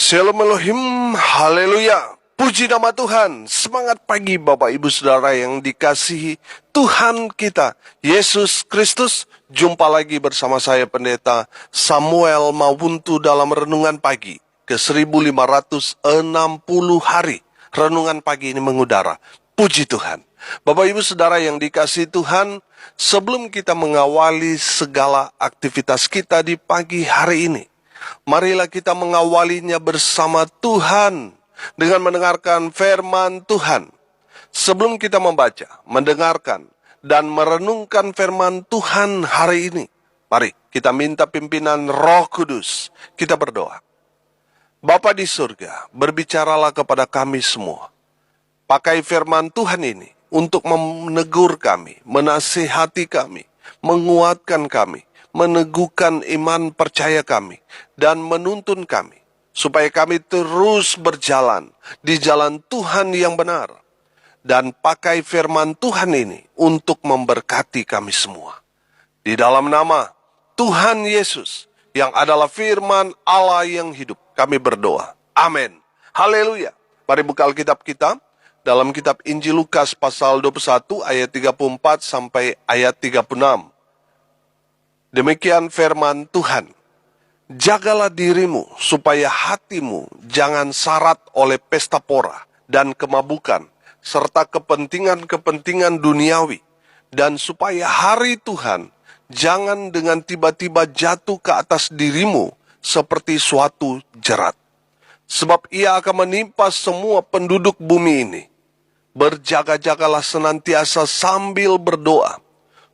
Shalom Elohim, haleluya. Puji nama Tuhan. Semangat pagi Bapak Ibu Saudara yang dikasihi Tuhan kita, Yesus Kristus. Jumpa lagi bersama saya Pendeta Samuel Mawuntu dalam Renungan Pagi ke 1560 hari. Renungan pagi ini mengudara. Puji Tuhan. Bapak Ibu Saudara yang dikasihi Tuhan, sebelum kita mengawali segala aktivitas kita di pagi hari ini, marilah kita mengawalinya bersama Tuhan dengan mendengarkan firman Tuhan. Sebelum kita membaca, mendengarkan, dan merenungkan firman Tuhan hari ini, mari kita minta pimpinan Roh Kudus. Kita berdoa. Bapa di surga, berbicaralah kepada kami semua. Pakai firman Tuhan ini untuk menegur kami, menasihati kami, menguatkan kami, meneguhkan iman percaya kami, dan menuntun kami, supaya kami terus berjalan di jalan Tuhan yang benar. Dan pakai firman Tuhan ini untuk memberkati kami semua. Di dalam nama Tuhan Yesus, yang adalah firman Allah yang hidup, kami berdoa. Amin. Haleluya. Mari buka Alkitab kita dalam kitab Injil Lukas pasal 21 ayat 34 sampai ayat 36. Demikian firman Tuhan. Jagalah dirimu supaya hatimu jangan syarat oleh pesta pora dan kemabukan, serta kepentingan-kepentingan duniawi. Dan supaya hari Tuhan jangan dengan tiba-tiba jatuh ke atas dirimu seperti suatu jerat. Sebab ia akan menimpa semua penduduk bumi ini. Berjaga-jagalah senantiasa sambil berdoa,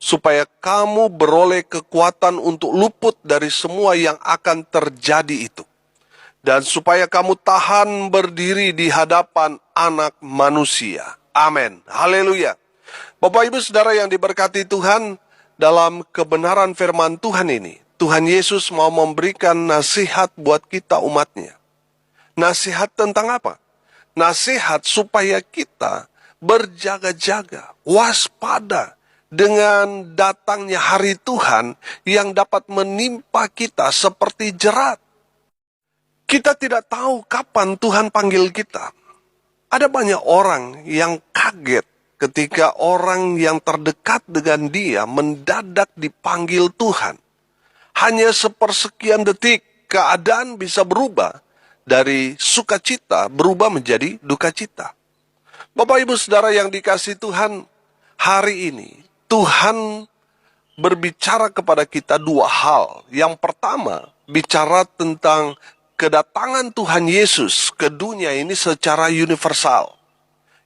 supaya kamu beroleh kekuatan untuk luput dari semua yang akan terjadi itu. Dan supaya kamu tahan berdiri di hadapan Anak Manusia. Amin. Haleluya. Bapak Ibu Saudara yang diberkati Tuhan, dalam kebenaran firman Tuhan ini, Tuhan Yesus mau memberikan nasihat buat kita umatnya. Nasihat tentang apa? Nasihat supaya kita berjaga-jaga, waspada dengan datangnya hari Tuhan yang dapat menimpa kita seperti jerat. Kita tidak tahu kapan Tuhan panggil kita. Ada banyak orang yang kaget ketika orang yang terdekat dengan dia mendadak dipanggil Tuhan. Hanya sepersekian detik keadaan bisa berubah dari sukacita berubah menjadi duka cita. Bapak Ibu Saudara yang dikasihi Tuhan, hari ini Tuhan berbicara kepada kita dua hal. Yang pertama, bicara tentang kedatangan Tuhan Yesus ke dunia ini secara universal.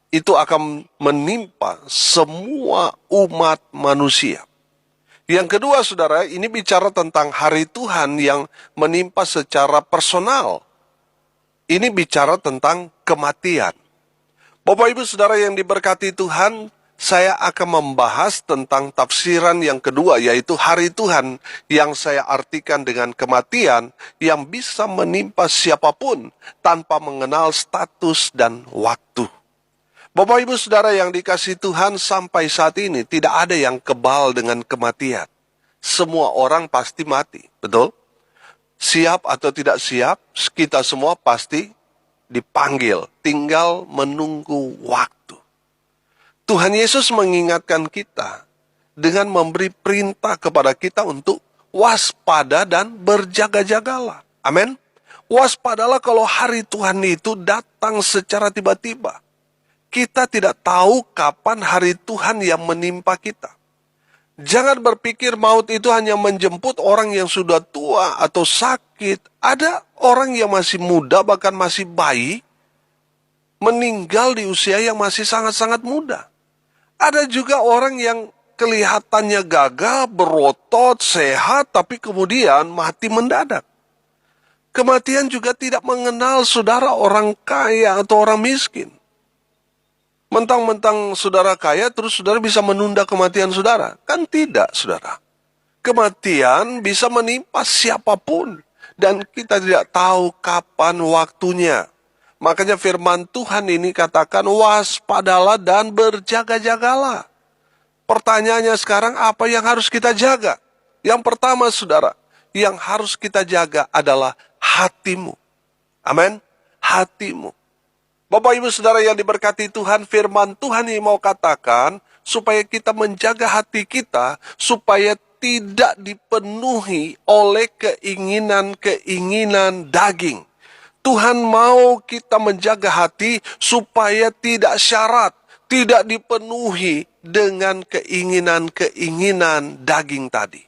Itu akan menimpa semua umat manusia. Yang kedua, saudara, ini bicara tentang hari Tuhan yang menimpa secara personal. Ini bicara tentang kematian. Bapak Ibu Saudara yang diberkati Tuhan, saya akan membahas tentang tafsiran yang kedua, yaitu hari Tuhan yang saya artikan dengan kematian yang bisa menimpa siapapun tanpa mengenal status dan waktu. Bapak Ibu Saudara yang dikasihi Tuhan, sampai saat ini tidak ada yang kebal dengan kematian. Semua orang pasti mati, betul? Siap atau tidak siap, kita semua pasti dipanggil, tinggal menunggu waktu. Tuhan Yesus mengingatkan kita dengan memberi perintah kepada kita untuk waspada dan berjaga-jagalah. Amin. Waspadalah kalau hari Tuhan itu datang secara tiba-tiba. Kita tidak tahu kapan hari Tuhan yang menimpa kita. Jangan berpikir maut itu hanya menjemput orang yang sudah tua atau sakit. Ada orang yang masih muda, bahkan masih bayi, meninggal di usia yang masih sangat-sangat muda. Ada juga orang yang kelihatannya gagah, berotot, sehat, tapi kemudian mati mendadak. Kematian juga tidak mengenal saudara orang kaya atau orang miskin. Mentang-mentang saudara kaya, terus saudara bisa menunda kematian saudara. Kan tidak, saudara. Kematian bisa menimpa siapapun. Dan kita tidak tahu kapan waktunya. Makanya firman Tuhan ini katakan, waspadalah dan berjaga-jagalah. Pertanyaannya sekarang, apa yang harus kita jaga? Yang pertama, saudara, yang harus kita jaga adalah hatimu. Amin. Hatimu. Bapak Ibu Saudara yang diberkati Tuhan, firman Tuhan ini mau katakan supaya kita menjaga hati kita supaya tidak dipenuhi oleh keinginan-keinginan daging. Tuhan mau kita menjaga hati supaya tidak syarat, tidak dipenuhi dengan keinginan-keinginan daging tadi.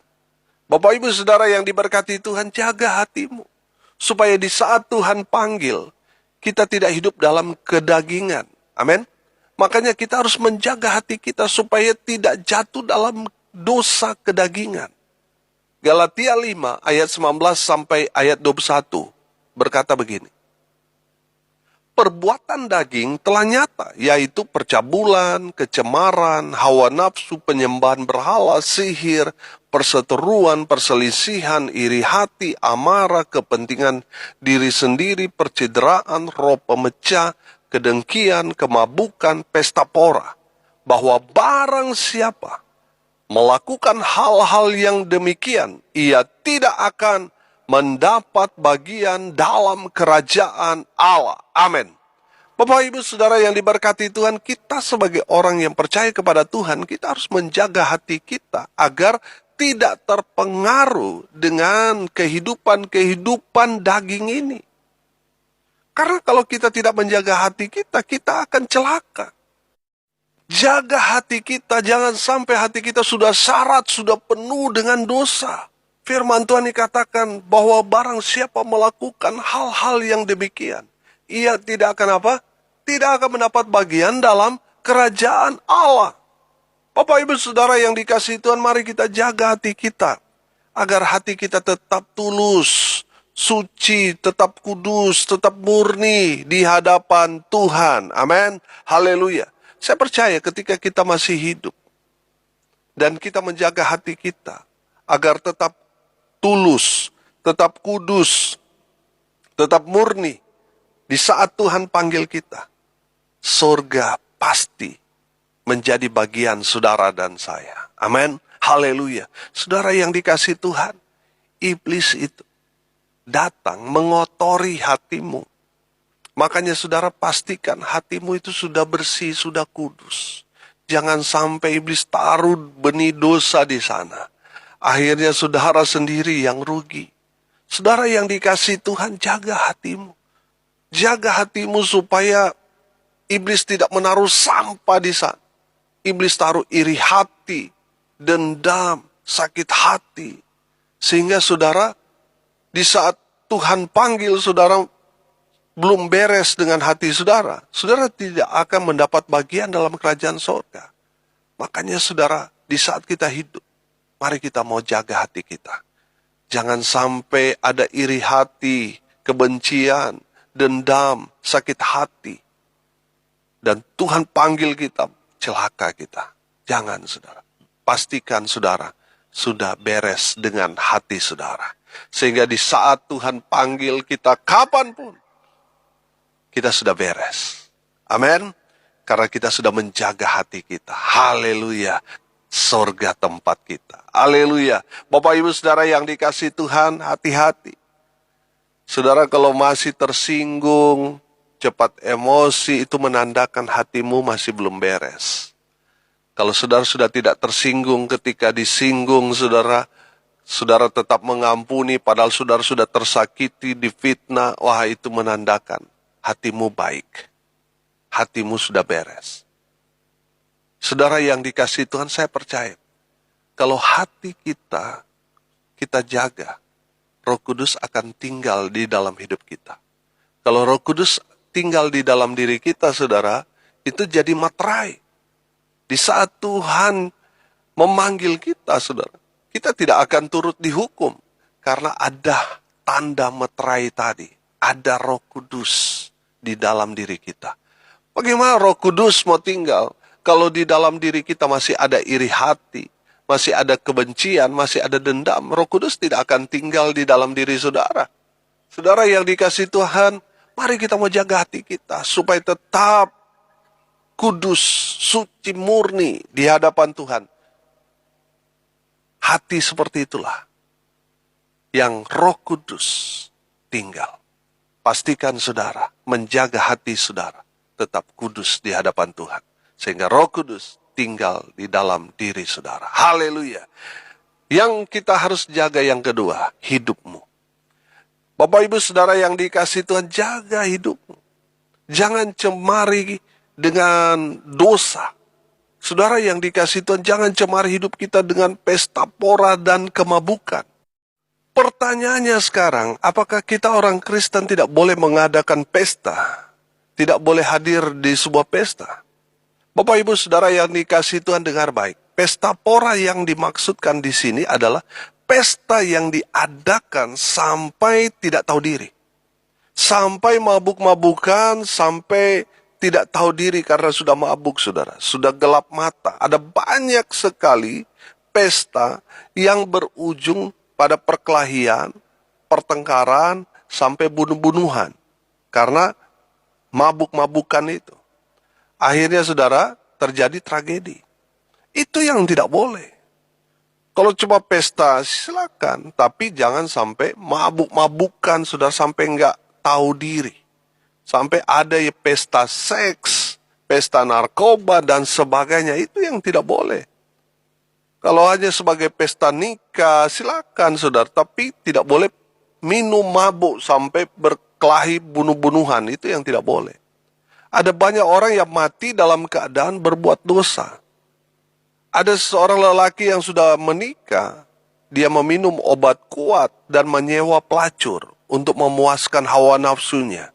Bapak Ibu Saudara yang diberkati Tuhan, jaga hatimu supaya di saat Tuhan panggil, kita tidak hidup dalam kedagingan. Amin. Makanya kita harus menjaga hati kita supaya tidak jatuh dalam dosa kedagingan. Galatia 5 ayat 19 sampai ayat 21 berkata begini. Perbuatan daging telah nyata, yaitu percabulan, kecemaran, hawa nafsu, penyembahan berhala, sihir, perseteruan, perselisihan, iri hati, amarah, kepentingan diri sendiri, percederaan, roh pemecah, kedengkian, kemabukan, pesta pora. Bahwa barang siapa melakukan hal-hal yang demikian, ia tidak akan mendapat bagian dalam kerajaan Allah. Amin. Bapak Ibu Saudara yang diberkati Tuhan, kita sebagai orang yang percaya kepada Tuhan, kita harus menjaga hati kita agar tidak terpengaruh dengan kehidupan daging ini. Karena kalau kita tidak menjaga hati kita, kita akan celaka. Jaga hati kita, jangan sampai hati kita sudah syarat, sudah penuh dengan dosa. Firman Tuhan dikatakan bahwa barang siapa melakukan hal-hal yang demikian, ia tidak akan apa? Tidak akan mendapat bagian dalam kerajaan Allah. Bapak Ibu Saudara yang dikasihi Tuhan, mari kita jaga hati kita, agar hati kita tetap tulus, suci, tetap kudus, tetap murni di hadapan Tuhan. Amin. Haleluya. Saya percaya ketika kita masih hidup, dan kita menjaga hati kita, agar tetap tulus, tetap kudus, tetap murni. Di saat Tuhan panggil kita, surga pasti menjadi bagian saudara dan saya. Amin. Haleluya. Saudara yang dikasihi Tuhan, iblis itu datang mengotori hatimu. Makanya saudara pastikan hatimu itu sudah bersih, sudah kudus. Jangan sampai iblis taruh benih dosa di sana. Akhirnya saudara sendiri yang rugi. Saudara yang dikasihi Tuhan, jaga hatimu. Jaga hatimu supaya iblis tidak menaruh sampah di sana. Iblis taruh iri hati, dendam, sakit hati. Sehingga saudara, di saat Tuhan panggil saudara, belum beres dengan hati saudara, saudara tidak akan mendapat bagian dalam kerajaan surga. Makanya saudara, di saat kita hidup, mari kita mau jaga hati kita. Jangan sampai ada iri hati, kebencian, dendam, sakit hati. Dan Tuhan panggil kita, celaka kita. Jangan saudara. Pastikan saudara, sudah beres dengan hati saudara. Sehingga di saat Tuhan panggil kita kapanpun, kita sudah beres. Amin. Karena kita sudah menjaga hati kita. Haleluya. Surga tempat kita. Haleluya. Bapak Ibu Saudara yang dikasihi Tuhan, hati-hati. Saudara kalau masih tersinggung, cepat emosi, itu menandakan hatimu masih belum beres. Kalau saudara sudah tidak tersinggung ketika disinggung, saudara tetap mengampuni, padahal saudara sudah tersakiti, difitnah, wah itu menandakan hatimu baik. Hatimu sudah beres. Saudara yang dikasihi Tuhan, saya percaya, kalau hati kita jaga, Roh Kudus akan tinggal di dalam hidup kita. Kalau Roh Kudus tinggal di dalam diri kita, saudara, itu jadi materai. Di saat Tuhan memanggil kita, saudara, kita tidak akan turut dihukum. Karena ada tanda materai tadi. Ada Roh Kudus di dalam diri kita. Bagaimana Roh Kudus mau tinggal kalau di dalam diri kita masih ada iri hati, masih ada kebencian, masih ada dendam? Roh Kudus tidak akan tinggal di dalam diri saudara. Saudara yang dikasihi Tuhan, mari kita mau jaga hati kita supaya tetap kudus, suci, murni di hadapan Tuhan. Hati seperti itulah yang Roh Kudus tinggal. pastikan saudara menjaga hati saudara tetap kudus di hadapan Tuhan. Sehingga Roh Kudus tinggal di dalam diri saudara. Haleluya. Yang kita harus jaga yang kedua, hidupmu. Bapak Ibu Saudara yang dikasihi Tuhan, jaga hidupmu. Jangan cemari dengan dosa. Saudara yang dikasihi Tuhan, jangan cemari hidup kita dengan pesta pora dan kemabukan. Pertanyaannya sekarang, apakah kita orang Kristen tidak boleh mengadakan pesta? Tidak boleh hadir di sebuah pesta? Bapak Ibu Saudara yang dikasihi Tuhan, dengar baik. Pesta pora yang dimaksudkan di sini adalah pesta yang diadakan sampai tidak tahu diri. Sampai mabuk-mabukan, sampai tidak tahu diri karena sudah mabuk, saudara. Sudah gelap mata. Ada banyak sekali pesta yang berujung pada perkelahian, pertengkaran, sampai bunuh-bunuhan. Karena mabuk-mabukan itu. Akhirnya, saudara, terjadi tragedi. Itu yang tidak boleh. Kalau cuma pesta, silakan. Tapi jangan sampai mabuk-mabukan, sudah sampai nggak tahu diri. Sampai ada ya pesta seks, pesta narkoba, dan sebagainya. Itu yang tidak boleh. Kalau hanya sebagai pesta nikah, silakan saudara. Tapi tidak boleh minum mabuk sampai berkelahi bunuh-bunuhan. Itu yang tidak boleh. Ada banyak orang yang mati dalam keadaan berbuat dosa. Ada seorang lelaki yang sudah menikah, dia meminum obat kuat dan menyewa pelacur untuk memuaskan hawa nafsunya.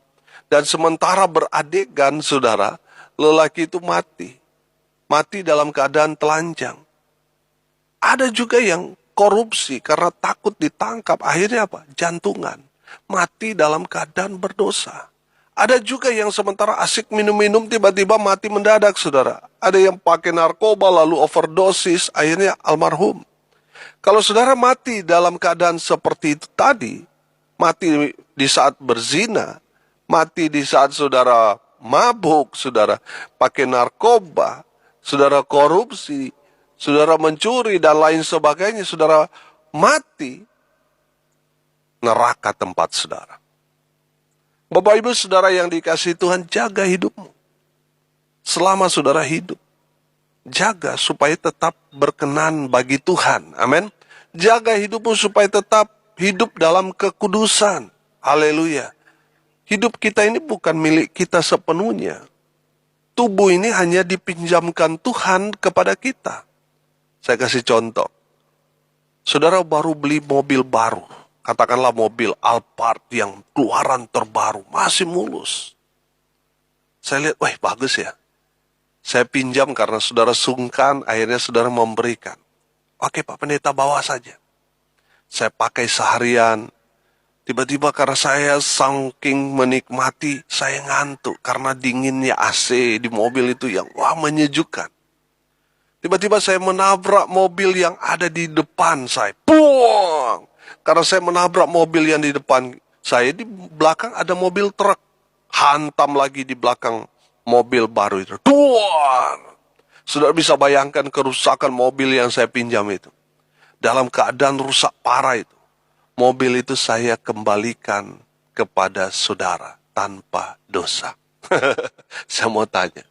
Dan sementara beradegan, saudara, lelaki itu mati. Mati dalam keadaan telanjang. Ada juga yang korupsi karena takut ditangkap. Akhirnya apa? Jantungan. Mati dalam keadaan berdosa. Ada juga yang sementara asik minum-minum tiba-tiba mati mendadak, saudara. Ada yang pakai narkoba lalu overdosis, akhirnya almarhum. Kalau saudara mati dalam keadaan seperti itu tadi, mati di saat berzina, mati di saat saudara mabuk, saudara pakai narkoba, saudara korupsi, saudara mencuri dan lain sebagainya, saudara mati, neraka tempat saudara. Bapak Ibu Saudara yang dikasihi Tuhan, jaga hidupmu. Selama saudara hidup, jaga supaya tetap berkenan bagi Tuhan. Amin. Jaga hidupmu supaya tetap hidup dalam kekudusan. Haleluya. Hidup kita ini bukan milik kita sepenuhnya. Tubuh ini hanya dipinjamkan Tuhan kepada kita. Saya kasih contoh. Saudara baru beli mobil baru. Katakanlah mobil Alphard yang keluaran terbaru, masih mulus. Saya lihat, wah bagus ya. Saya pinjam karena saudara sungkan, akhirnya saudara memberikan. Oke Pak Pendeta, bawa saja. Saya pakai seharian. Tiba-tiba karena saya saking menikmati, saya ngantuk. Karena dinginnya AC di mobil itu yang wah menyejukkan. Tiba-tiba saya menabrak mobil yang ada di depan saya. Puang! Karena saya menabrak mobil yang di depan saya, di belakang ada mobil truk. Hantam lagi di belakang mobil baru itu. Duar! Saudara bisa bayangkan kerusakan mobil yang saya pinjam itu. Dalam keadaan rusak parah itu. Mobil itu saya kembalikan kepada saudara tanpa dosa. Saya mau tanya,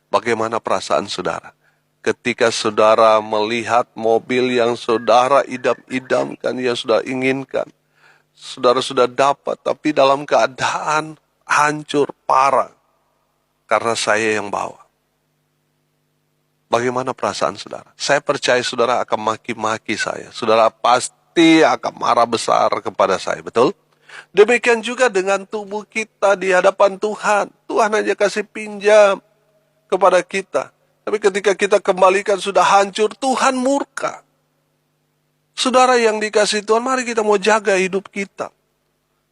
bagaimana perasaan saudara? Ketika saudara melihat mobil yang saudara idam-idamkan, yang saudara inginkan. Saudara sudah dapat, tapi dalam keadaan hancur, parah. Karena saya yang bawa. Bagaimana perasaan saudara? Saya percaya saudara akan maki-maki saya. Saudara pasti akan marah besar kepada saya, betul? Demikian juga dengan tubuh kita di hadapan Tuhan. Tuhan aja kasih pinjam kepada kita. Tapi ketika kita kembalikan sudah hancur, Tuhan murka. Saudara yang dikasihi Tuhan, mari kita mau jaga hidup kita.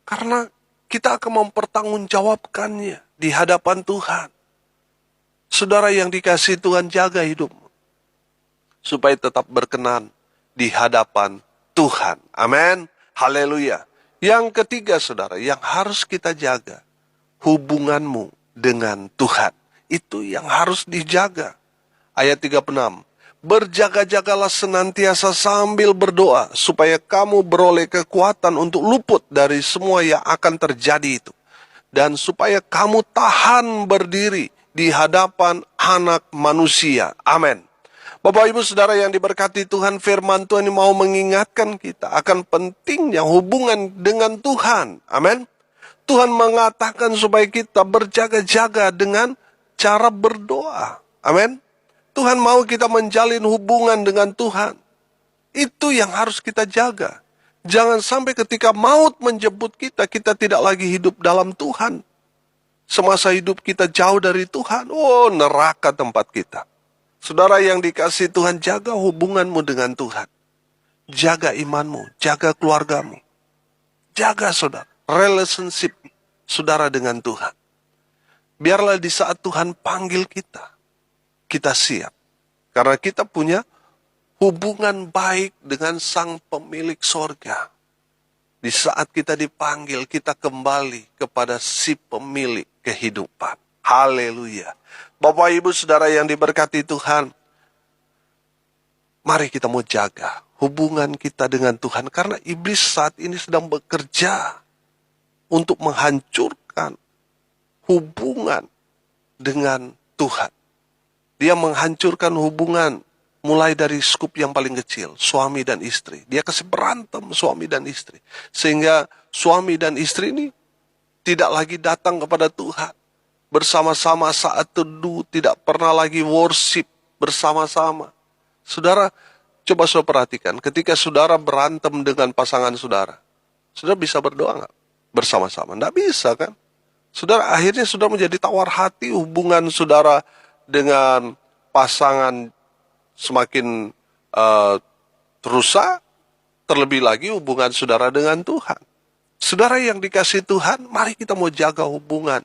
Karena kita akan mempertanggungjawabkannya di hadapan Tuhan. Saudara yang dikasihi Tuhan, jaga hidupmu. Supaya tetap berkenan di hadapan Tuhan. Amin. Haleluya. Yang ketiga saudara, yang harus kita jaga. Hubunganmu dengan Tuhan. Itu yang harus dijaga. Ayat 36. Berjaga-jagalah senantiasa sambil berdoa, supaya kamu beroleh kekuatan untuk luput dari semua yang akan terjadi itu. dan supaya kamu tahan berdiri di hadapan anak manusia. Amin. Bapak Ibu Saudara yang diberkati Tuhan, firman Tuhan ini mau mengingatkan kita akan pentingnya hubungan dengan Tuhan. Amin. Tuhan mengatakan supaya kita berjaga-jaga dengan cara berdoa. Amin. Tuhan mau kita menjalin hubungan dengan Tuhan. Itu yang harus kita jaga. Jangan sampai ketika maut menjemput kita, kita tidak lagi hidup dalam Tuhan. Semasa hidup kita jauh dari Tuhan, oh neraka tempat kita. Saudara yang dikasihi Tuhan, jaga hubunganmu dengan Tuhan. Jaga imanmu, jaga keluargamu. Jaga saudara, relationship saudara dengan Tuhan. Biarlah di saat Tuhan panggil kita, kita siap. Karena kita punya hubungan baik dengan Sang Pemilik sorga. Di saat kita dipanggil, kita kembali kepada si pemilik kehidupan. Haleluya. Bapak Ibu Saudara yang diberkati Tuhan, mari kita mau jaga hubungan kita dengan Tuhan. Karena iblis saat ini sedang bekerja untuk menghancurkan hubungan dengan Tuhan. Dia menghancurkan hubungan mulai dari skup yang paling kecil, suami dan istri. Dia kasih berantem suami dan istri. Sehingga suami dan istri ini tidak lagi datang kepada Tuhan. Bersama-sama saat teduh, tidak pernah lagi worship bersama-sama. Saudara, coba saudara perhatikan, ketika saudara berantem dengan pasangan saudara, saudara bisa berdoa nggak bersama-sama? Nggak bisa kan? Saudara, akhirnya saudara menjadi tawar hati, hubungan saudara dengan pasangan semakin rusak, terlebih lagi hubungan saudara dengan Tuhan. Saudara yang dikasihi Tuhan, mari kita mau jaga hubungan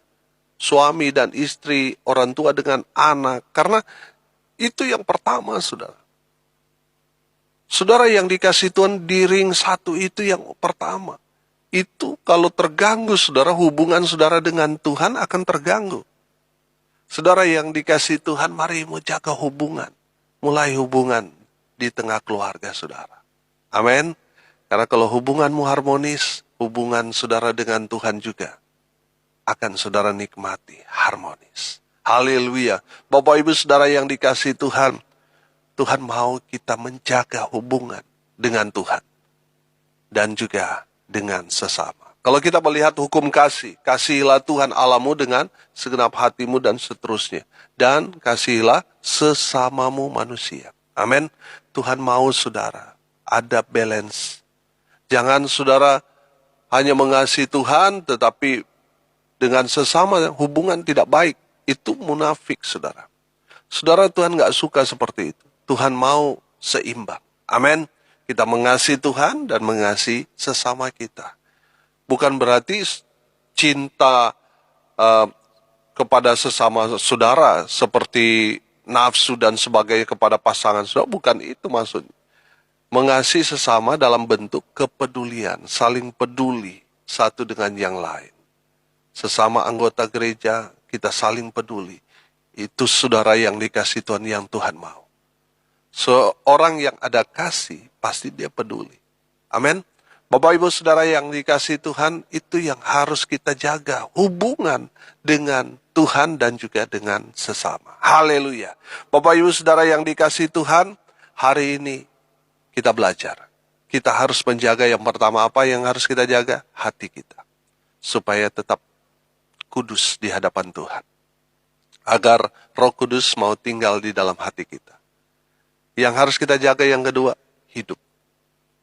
suami dan istri, orang tua dengan anak. Karena itu yang pertama, saudara. Saudara yang dikasihi Tuhan, di ring satu itu yang pertama. Itu kalau terganggu, saudara, hubungan saudara dengan Tuhan akan terganggu. Saudara yang dikasihi Tuhan, mari mau jaga hubungan. Mulai hubungan di tengah keluarga saudara. Amin. Karena kalau hubunganmu harmonis, hubungan saudara dengan Tuhan juga akan saudara nikmati harmonis. Haleluya. Bapak Ibu Saudara yang dikasihi Tuhan, Tuhan mau kita menjaga hubungan dengan Tuhan dan juga dengan sesama. Kalau kita melihat hukum kasih, kasihilah Tuhan Allahmu dengan segenap hatimu dan seterusnya. Dan kasihilah sesamamu manusia. Amin. Tuhan mau saudara ada balance. Jangan saudara hanya mengasihi Tuhan tetapi dengan sesama hubungan tidak baik. Itu munafik saudara. Saudara, Tuhan gak suka seperti itu. Tuhan mau seimbang. Amin. Kita mengasihi Tuhan dan mengasihi sesama kita. Bukan berarti cinta kepada sesama saudara seperti nafsu dan sebagainya kepada pasangan saudara. Bukan itu maksudnya. Mengasihi sesama dalam bentuk kepedulian. Saling peduli satu dengan yang lain. Sesama anggota gereja kita saling peduli. Itu saudara yang dikasihi Tuhan yang Tuhan mau. Seorang yang ada kasih pasti dia peduli. Amin. Bapak Ibu Saudara yang dikasihi Tuhan, itu yang harus kita jaga. Hubungan dengan Tuhan dan juga dengan sesama. Haleluya. Bapak Ibu Saudara yang dikasihi Tuhan, hari ini kita belajar. Kita harus menjaga yang pertama apa yang harus kita jaga? Hati kita. Supaya tetap kudus di hadapan Tuhan. Agar Roh Kudus mau tinggal di dalam hati kita. Yang harus kita jaga yang kedua, hidup.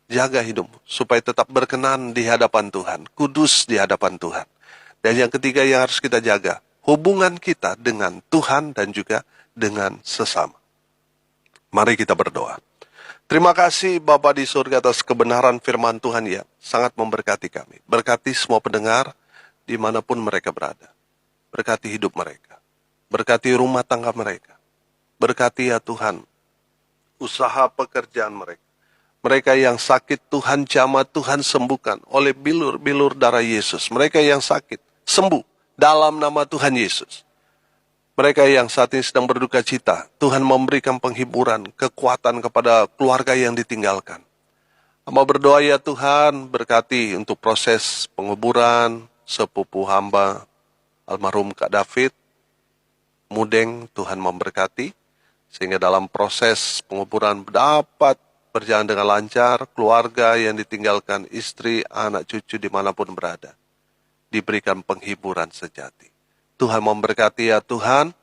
Jaga hidupmu supaya tetap berkenan di hadapan Tuhan, kudus di hadapan Tuhan. Dan yang ketiga yang harus kita jaga, hubungan kita dengan Tuhan dan juga dengan sesama. Mari kita berdoa. Terima kasih Bapa di surga atas kebenaran firman Tuhan yang sangat memberkati kami. Berkati semua pendengar dimanapun mereka berada. Berkati hidup mereka. Berkati rumah tangga mereka. Berkati ya Tuhan, usaha pekerjaan mereka. Mereka yang sakit Tuhan jamah, Tuhan sembuhkan oleh bilur-bilur darah Yesus. Mereka yang sakit sembuh dalam nama Tuhan Yesus. Mereka yang saat ini sedang berduka cita, Tuhan memberikan penghiburan, kekuatan kepada keluarga yang ditinggalkan. Hamba berdoa ya Tuhan, berkati untuk proses penguburan sepupu hamba. almarhum Kak David Mudeng, Tuhan memberkati, sehingga dalam proses penguburan dapat berjalan dengan lancar, keluarga yang ditinggalkan istri, anak cucu dimanapun berada, diberikan penghiburan sejati. Tuhan memberkati ya Tuhan,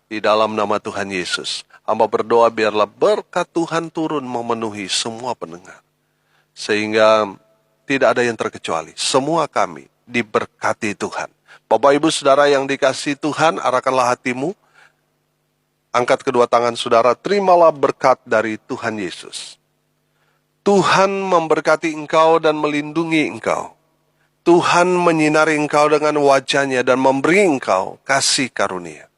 di dalam nama Tuhan Yesus. Hamba berdoa biarlah berkat Tuhan turun memenuhi semua pendengar, sehingga tidak ada yang terkecuali. Semua kami diberkati Tuhan. Bapak Ibu Saudara yang dikasihi Tuhan, arahkanlah hatimu, angkat kedua tangan saudara, terimalah berkat dari Tuhan Yesus. Tuhan memberkati engkau dan melindungi engkau. Tuhan menyinari engkau dengan wajah-Nya dan memberi engkau kasih karunia.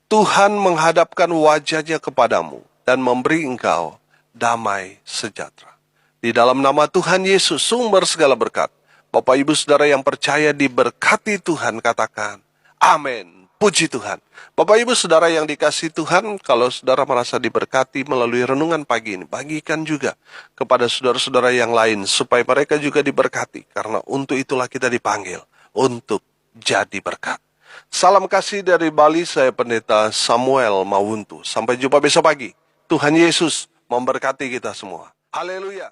Tuhan menghadapkan wajah-Nya kepadamu dan memberi engkau damai sejahtera. Di dalam nama Tuhan Yesus, sumber segala berkat, Bapak Ibu Saudara yang percaya diberkati Tuhan, katakan, amin. Puji Tuhan. Bapak Ibu Saudara yang dikasihi Tuhan, kalau saudara merasa diberkati melalui renungan pagi ini, bagikan juga kepada saudara-saudara yang lain, supaya mereka juga diberkati. Karena untuk itulah kita dipanggil, untuk jadi berkat. Salam kasih dari Bali, saya Pendeta Samuel Mawuntu. Sampai jumpa besok pagi. Tuhan Yesus memberkati kita semua. Haleluya.